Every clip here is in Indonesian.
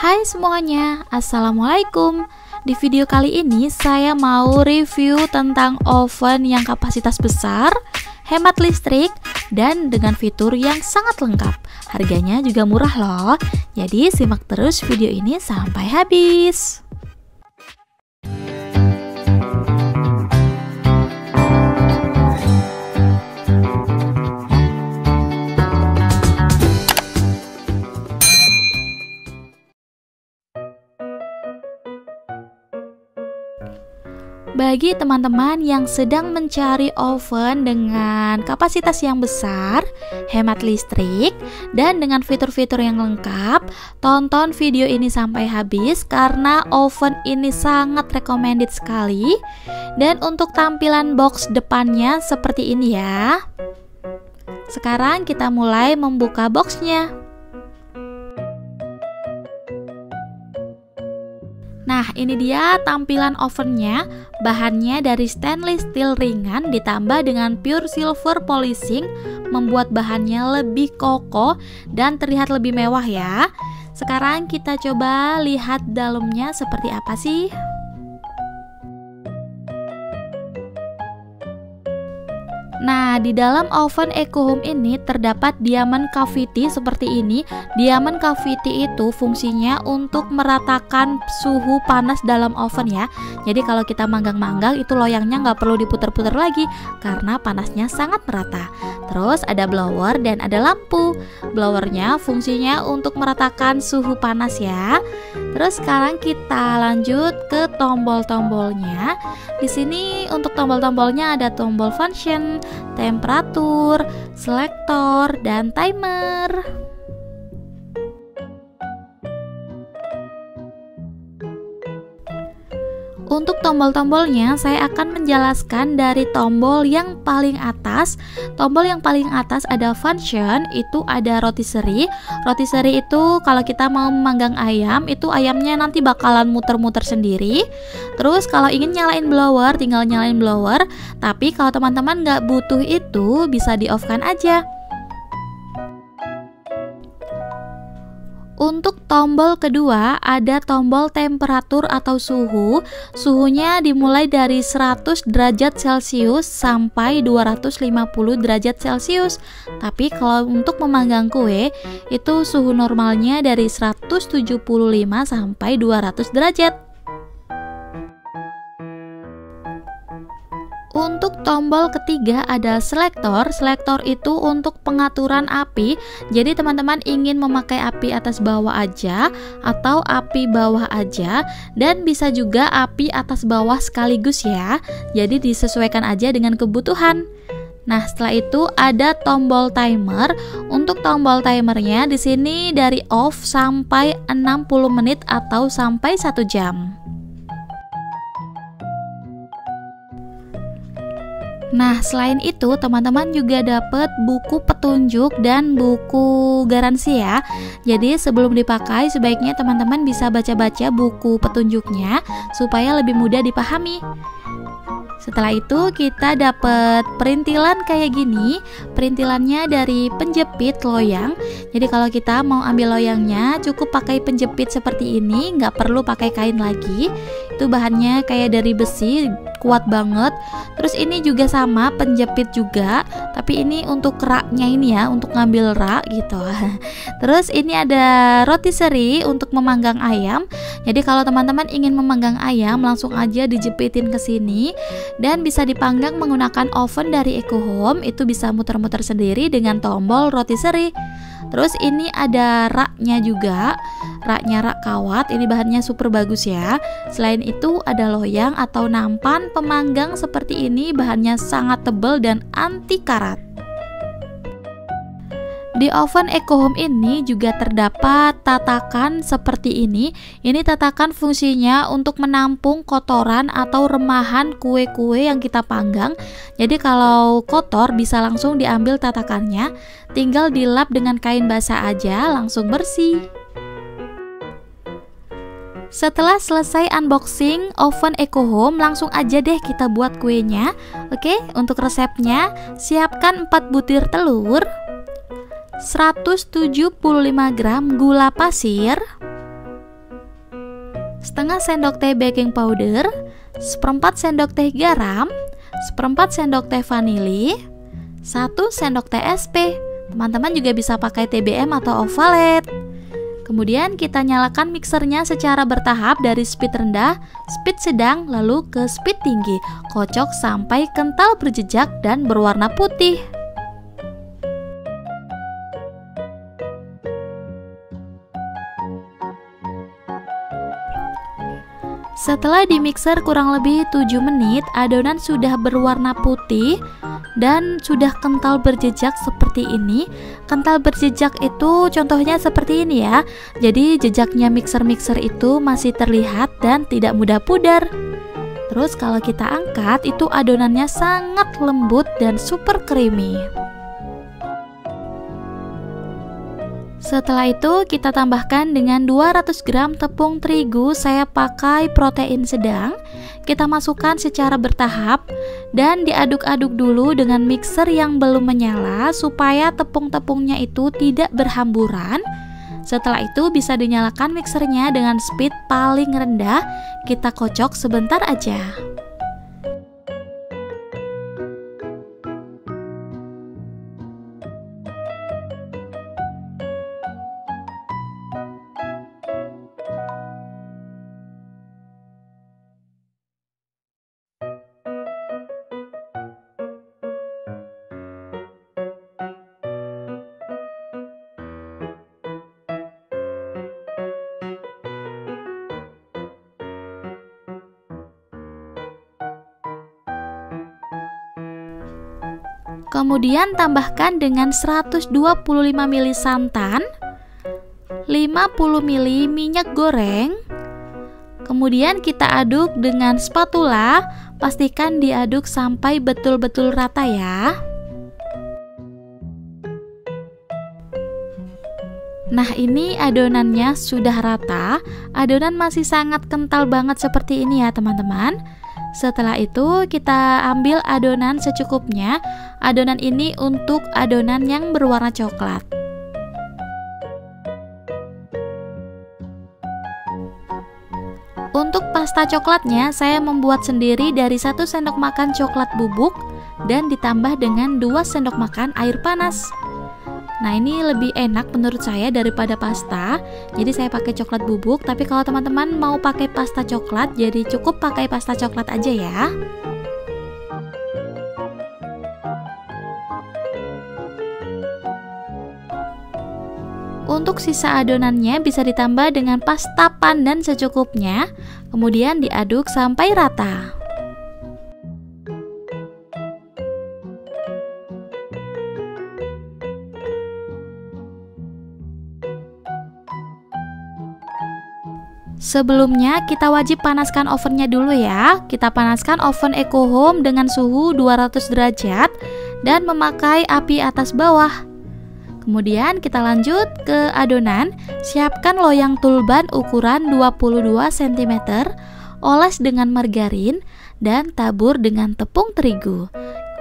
Hai semuanya, Assalamualaikum. Di video kali ini saya mau review tentang oven yang kapasitas besar, hemat listrik, dan dengan fitur yang sangat lengkap. Harganya juga murah loh. Jadi simak terus video ini sampai habis. Bagi teman-teman yang sedang mencari oven dengan kapasitas yang besar, hemat listrik, dan dengan fitur-fitur yang lengkap, tonton video ini sampai habis karena oven ini sangat recommended sekali. Dan untuk tampilan box depannya seperti ini ya. Sekarang kita mulai membuka boxnya. Nah, ini dia tampilan ovennya. Bahannya dari stainless steel ringan ditambah dengan pure silver polishing, membuat bahannya lebih kokoh dan terlihat lebih mewah ya. Sekarang kita coba lihat dalamnya seperti apa sih. Nah, di dalam oven EcoHome ini terdapat diamond cavity seperti ini. Diamond cavity itu fungsinya untuk meratakan suhu panas dalam oven ya. Jadi kalau kita manggang-manggang itu loyangnya nggak perlu diputar-putar lagi karena panasnya sangat merata. Terus ada blower dan ada lampu. Blowernya fungsinya untuk meratakan suhu panas ya. Terus sekarang kita lanjut ke tombol-tombolnya. Di sini untuk tombol-tombolnya ada tombol function, temperatur, selektor, dan timer. Untuk tombol-tombolnya saya akan menjelaskan dari tombol yang paling atas. Tombol yang paling atas ada function, itu ada rotisserie. Rotisserie itu kalau kita mau memanggang ayam, itu ayamnya nanti bakalan muter-muter sendiri. Terus kalau ingin nyalain blower, tinggal nyalain blower. Tapi kalau teman-teman nggak butuh itu, bisa di off kan aja. Untuk tombol kedua ada tombol temperatur atau suhu. Suhunya dimulai dari 100 derajat Celcius sampai 250 derajat Celcius. Tapi kalau untuk memanggang kue itu suhu normalnya dari 175 sampai 200 derajat. Untuk tombol ketiga ada selektor. Selektor itu untuk pengaturan api. Jadi teman-teman ingin memakai api atas bawah aja atau api bawah aja, dan bisa juga api atas bawah sekaligus ya. Jadi disesuaikan aja dengan kebutuhan. Nah, setelah itu ada tombol timer. Untuk tombol timernya di sini dari off sampai 60 menit atau sampai 1 jam. Nah, selain itu teman-teman juga dapat buku petunjuk dan buku garansi ya. Jadi sebelum dipakai sebaiknya teman-teman bisa baca-baca buku petunjuknya supaya lebih mudah dipahami. Setelah itu kita dapat perintilan kayak gini. Perintilannya dari penjepit loyang. Jadi kalau kita mau ambil loyangnya cukup pakai penjepit seperti ini, nggak perlu pakai kain lagi. Itu bahannya kayak dari besi, kuat banget. Terus ini juga sama, penjepit juga, tapi ini untuk raknya ini ya, untuk ngambil rak gitu. Terus ini ada rotisserie untuk memanggang ayam. Jadi kalau teman-teman ingin memanggang ayam langsung aja dijepitin ke sini dan bisa dipanggang menggunakan oven dari EcoHome. Itu bisa muter-muter sendiri dengan tombol rotisserie. Terus ini ada raknya juga, raknya rak kawat. Ini bahannya super bagus ya. Selain itu ada loyang atau nampan pemanggang seperti ini, bahannya sangat tebal dan anti karat. Di oven EcoHome ini juga terdapat tatakan seperti ini. Ini tatakan fungsinya untuk menampung kotoran atau remahan kue-kue yang kita panggang. Jadi kalau kotor bisa langsung diambil tatakannya, tinggal dilap dengan kain basah aja langsung bersih. Setelah selesai unboxing oven EcoHome, langsung aja deh kita buat kuenya. Oke, untuk resepnya siapkan 4 butir telur, 175 gram gula pasir, setengah sendok teh baking powder, seperempat sendok teh garam, seperempat sendok teh vanili, 1 sendok teh SP. Teman-teman juga bisa pakai TBM atau ovalet. Kemudian kita nyalakan mixernya secara bertahap dari speed rendah, speed sedang, lalu ke speed tinggi. Kocok sampai kental berjejak dan berwarna putih. Setelah dimixer kurang lebih 7 menit, adonan sudah berwarna putih dan sudah kental berjejak seperti ini. Kental berjejak itu contohnya seperti ini ya. Jadi jejaknya mixer-mixer itu masih terlihat dan tidak mudah pudar. Terus kalau kita angkat, itu adonannya sangat lembut dan super creamy. Setelah itu kita tambahkan dengan 200 gram tepung terigu. Saya pakai protein sedang. Kita masukkan secara bertahap dan diaduk-aduk dulu dengan mixer yang belum menyala supaya tepung-tepungnya itu tidak berhamburan. Setelah itu bisa dinyalakan mixernya dengan speed paling rendah. Kita kocok sebentar aja. Kemudian tambahkan dengan 125 ml santan, 50 ml minyak goreng. Kemudian kita aduk dengan spatula, pastikan diaduk sampai betul-betul rata ya. Nah, ini adonannya sudah rata. Adonan masih sangat kental banget seperti ini ya teman-teman. Setelah itu kita ambil adonan secukupnya. Adonan ini untuk adonan yang berwarna coklat. Untuk pasta coklatnya saya membuat sendiri dari 1 sendok makan coklat bubuk dan ditambah dengan 2 sendok makan air panas. Nah, ini lebih enak menurut saya daripada pasta. Jadi saya pakai coklat bubuk, tapi kalau teman-teman mau pakai pasta coklat, jadi cukup pakai pasta coklat aja ya. Untuk sisa adonannya bisa ditambah dengan pasta pandan secukupnya, kemudian diaduk sampai rata. Sebelumnya kita wajib panaskan ovennya dulu ya. Kita panaskan oven Eco Home dengan suhu 200 derajat dan memakai api atas bawah. Kemudian kita lanjut ke adonan. Siapkan loyang tulban ukuran 22 cm, oles dengan margarin dan tabur dengan tepung terigu.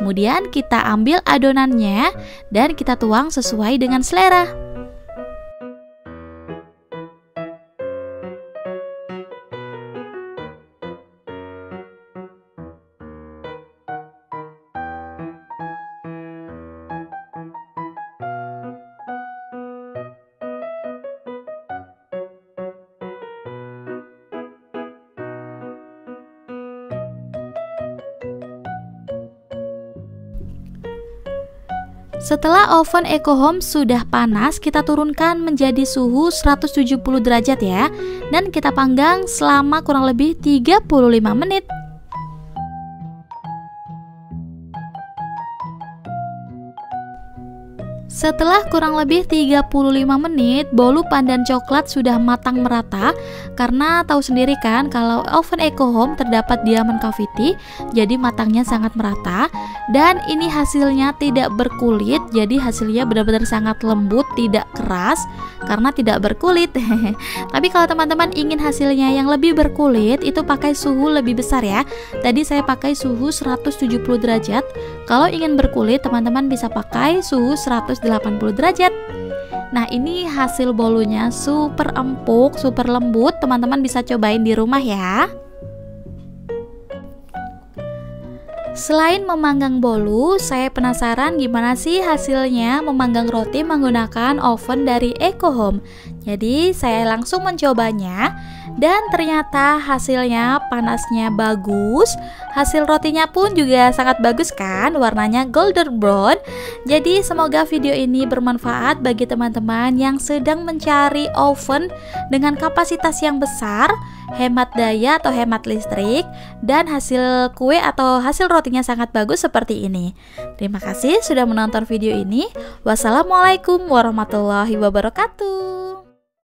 Kemudian kita ambil adonannya dan kita tuang sesuai dengan selera. Setelah oven Eco Home sudah panas, kita turunkan menjadi suhu 170 derajat ya. Dan kita panggang selama kurang lebih 35 menit. Setelah kurang lebih 35 menit, bolu pandan coklat sudah matang merata. Karena tahu sendiri kan kalau oven Eco Home terdapat diamond cavity, jadi matangnya sangat merata. Dan ini hasilnya tidak berkulit, jadi hasilnya benar-benar sangat lembut, tidak keras karena tidak berkulit. Tapi kalau teman-teman ingin hasilnya yang lebih berkulit, itu pakai suhu lebih besar ya. Tadi saya pakai suhu 170 derajat. Kalau ingin berkulit, teman-teman bisa pakai suhu 180 derajat. Nah, ini hasil bolunya super empuk, super lembut. Teman-teman bisa cobain di rumah ya. Selain memanggang bolu, saya penasaran gimana sih hasilnya memanggang roti menggunakan oven dari EcoHome. Jadi saya langsung mencobanya dan ternyata hasilnya panasnya bagus. Hasil rotinya pun juga sangat bagus kan, warnanya golden brown. Jadi semoga video ini bermanfaat bagi teman-teman yang sedang mencari oven dengan kapasitas yang besar, hemat daya atau hemat listrik, dan hasil kue atau hasil rotinya sangat bagus seperti ini. Terima kasih sudah menonton video ini. Wassalamualaikum warahmatullahi wabarakatuh.